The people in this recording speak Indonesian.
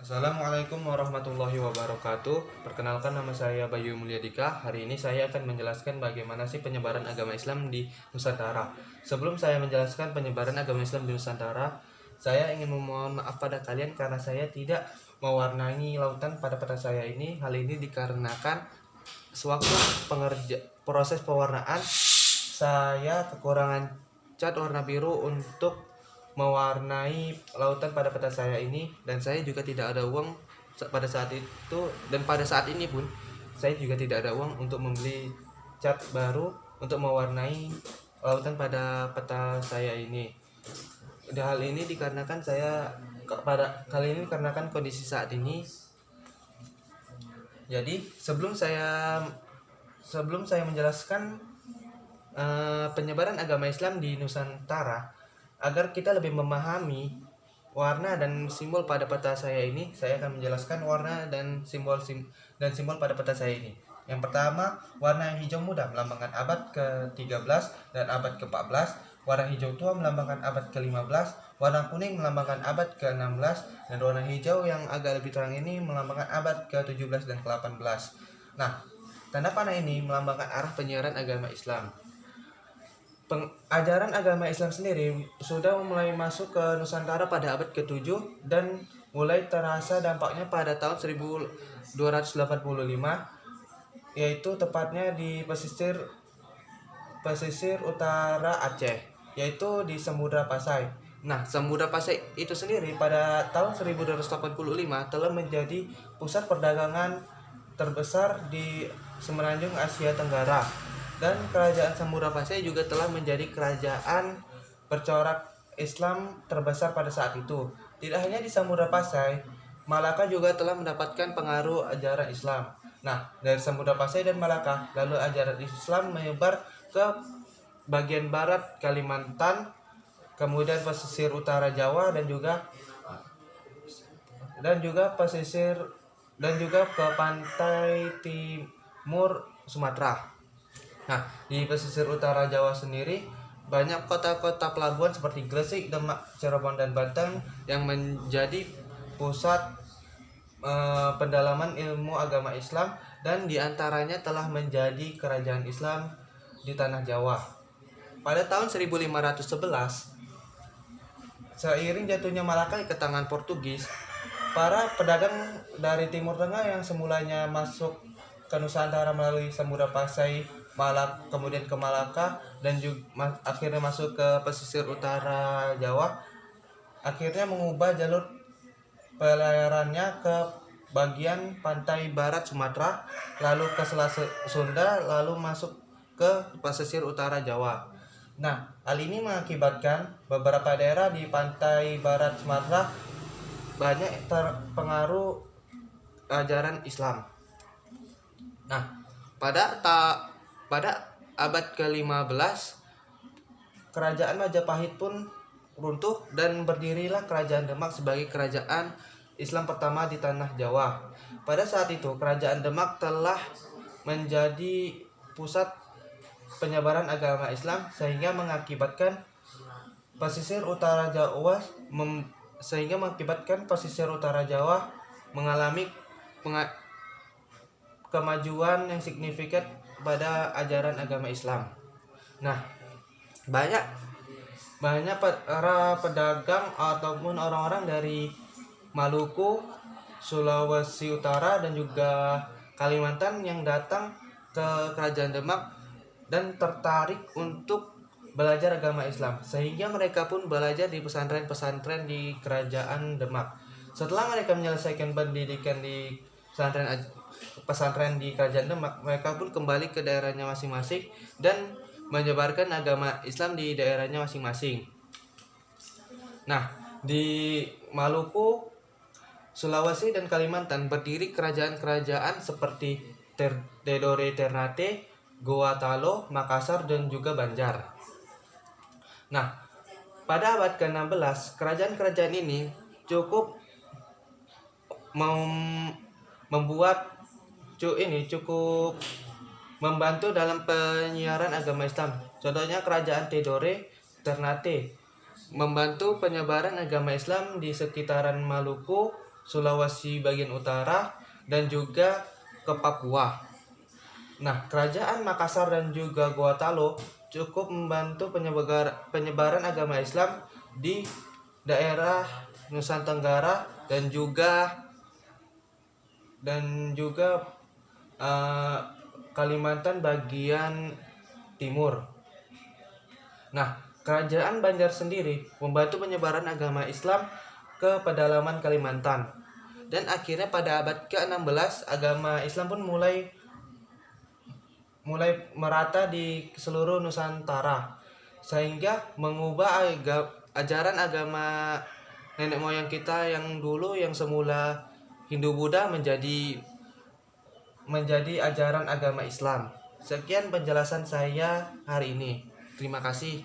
Assalamualaikum warahmatullahi wabarakatuh. Perkenalkan, nama saya Bayu Mulyadika. Hari ini saya akan menjelaskan bagaimana sih penyebaran agama Islam di Nusantara. Sebelum saya menjelaskan penyebaran agama Islam di Nusantara, saya ingin memohon maaf pada kalian karena saya tidak mewarnai lautan pada peta saya ini. Hal ini dikarenakan sewaktu proses pewarnaan saya kekurangan cat warna biru untuk mewarnai lautan pada peta saya ini, dan saya juga tidak ada uang pada saat itu, dan pada saat ini pun saya juga tidak ada uang untuk membeli cat baru untuk mewarnai lautan pada peta saya ini. Dan hal ini dikarenakan kondisi saat ini. Jadi sebelum saya menjelaskan penyebaran agama Islam di Nusantara, agar kita lebih memahami warna dan simbol pada peta saya ini, saya akan menjelaskan warna dan simbol pada peta saya ini. Yang pertama, warna hijau muda melambangkan abad ke-13 dan abad ke-14, warna hijau tua melambangkan abad ke-15, warna kuning melambangkan abad ke-16, dan warna hijau yang agak lebih terang ini melambangkan abad ke-17 dan ke-18. Nah, tanda panah ini melambangkan arah penyiaran agama Islam. Ajaran agama Islam sendiri sudah mulai masuk ke Nusantara pada abad ke-7 dan mulai terasa dampaknya pada tahun 1285, yaitu tepatnya di pesisir utara Aceh, yaitu di Samudra Pasai. Nah, Samudra Pasai itu sendiri pada tahun 1285 telah menjadi pusat perdagangan terbesar di semenanjung Asia Tenggara. Dan kerajaan Samudra Pasai juga telah menjadi kerajaan bercorak Islam terbesar pada saat itu. Tidak hanya di Samudra Pasai, Malaka juga telah mendapatkan pengaruh ajaran Islam. Nah, dari Samudra Pasai dan Malaka, lalu ajaran Islam menyebar ke bagian barat Kalimantan, kemudian pesisir utara Jawa dan juga ke pantai timur Sumatera. Nah, di pesisir utara Jawa sendiri banyak kota-kota pelabuhan seperti Gresik, Demak, Cirebon, dan Banten yang menjadi pusat pendalaman ilmu agama Islam, dan diantaranya telah menjadi kerajaan Islam di tanah Jawa. Pada tahun 1511, seiring jatuhnya Malaka ke tangan Portugis, para pedagang dari Timur Tengah yang semulanya masuk ke Nusantara melalui Samudra Pasai, kemudian ke Malaka, dan juga akhirnya masuk ke pesisir utara Jawa, akhirnya mengubah jalur pelayarannya ke bagian pantai barat Sumatera, lalu ke Selat Sunda, lalu masuk ke pesisir utara Jawa. Nah, hal ini mengakibatkan beberapa daerah di pantai barat Sumatera banyak terpengaruh ajaran Islam. Nah, pada abad ke-15, kerajaan Majapahit pun runtuh dan berdirilah kerajaan Demak sebagai kerajaan Islam pertama di tanah Jawa. Pada saat itu, kerajaan Demak telah menjadi pusat penyebaran agama Islam, sehingga mengakibatkan pesisir utara Jawa mengalami kemajuan yang signifikan pada ajaran agama Islam. Nah, banyak para pedagang ataupun orang-orang dari Maluku, Sulawesi Utara, dan juga Kalimantan yang datang ke kerajaan Demak dan tertarik untuk belajar agama Islam, sehingga mereka pun belajar di pesantren-pesantren di kerajaan Demak. Setelah mereka menyelesaikan pendidikan di pesantren di kerajaan Demak, mereka pun kembali ke daerahnya masing-masing dan menyebarkan agama Islam di daerahnya masing-masing. Nah, di Maluku, Sulawesi, dan Kalimantan berdiri kerajaan-kerajaan seperti Tidore Ternate, Goa Talo, Makassar, dan juga Banjar. Nah, pada abad ke-16, kerajaan-kerajaan ini cukup cukup membantu dalam penyiaran agama Islam. Contohnya kerajaan Tidore Ternate membantu penyebaran agama Islam di sekitaran Maluku, Sulawesi bagian utara, dan juga ke Papua. Nah, kerajaan Makassar dan juga Gorontalo cukup membantu penyebaran agama Islam di daerah Nusa Tenggara dan juga Kalimantan bagian timur. Nah, kerajaan Banjar sendiri membantu penyebaran agama Islam ke pedalaman Kalimantan. Dan akhirnya pada abad ke-16 agama Islam pun mulai merata di seluruh Nusantara, sehingga mengubah ajaran agama nenek moyang kita yang dulu yang semula Hindu Buddha menjadi ajaran agama Islam. Sekian penjelasan saya hari ini. Terima kasih.